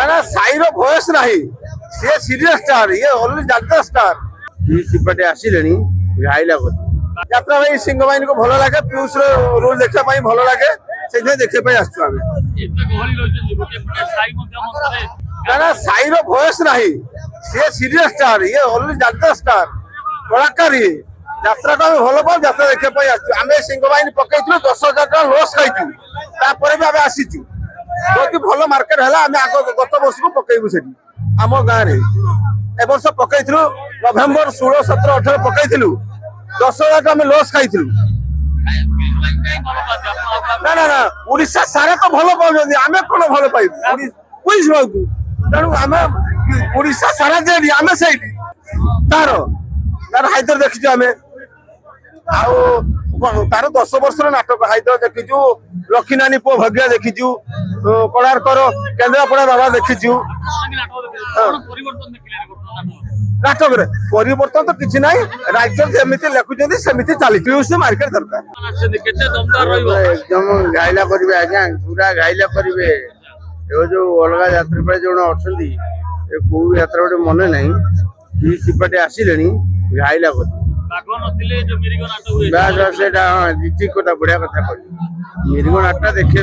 ना साईर भयस नाही से सीरियस स्टार ये ओनली डाक्टर स्टार सिपटे आसिले घाइला यात्रा भाई सिंह बाहिनी को भल लगे पीयूष रोल देखा भल लगे से देखा आसु ना साईर भयस नाही से सीरियस स्टार ये ओनली डाक्टर स्टार कलाकार ये यात्रा को भल पाऊ यात्रा देखा आम सिंह बाहिनी पकई 10,000 टका लॉस खाई आसीचु जो भल मार्केट है गत वर्ष को पकईबू से आम गाँव ए वर्ष पकई नवेम्बर 16, 17, 18 पकई 10,000 टका लॉस खाई ना ना ना उड़ीसा सारा तो भल पाँच आम कौन भल पाइबू पुलिस बाबू तेणु आम उड़ीसा सारा जेडी आम से तार तार हाइदर देखीचु आम तार 10 वर्ष नाटक हाइदर देखीचु लक्ष्मी नानी पु भाग्य देखीचु कोणार्कर केन्द्रापड़ा बाबा देखीचु नाटक परिवर्तन तो किसी ना राज्य जमी लिखुं सेमती चली पीयूष मार्केट दरकार एकदम गाइला करेंगे आज्ञा पूरा गाइला करेंगे जो अलग यात्री जो अच्छा कौ यात्रा गोटे मन ना सिपटे आसिले गाइला ठीक कथा बढ़िया कथा कह मिरिग नाटा देखे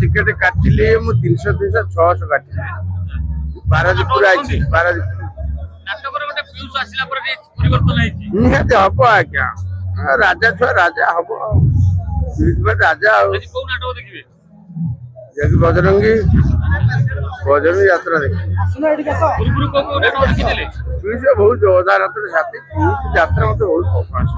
टिकेट काटिली 300 600 काटिली पारादीपुर आई निहती हम आज्ञा राजा छुआ राजा हम राजा बजरंगी बजरंगी यात्रा देखिए बहुत जोरदार यात्रा मत बहुत पसंद।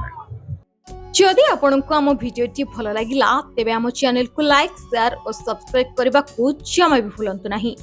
जदि आपंक आम भिडी भल लगा तेब आम चैनल को लाइक शेयर और सब्सक्राइब करने को जमा भी भूलु नहीं।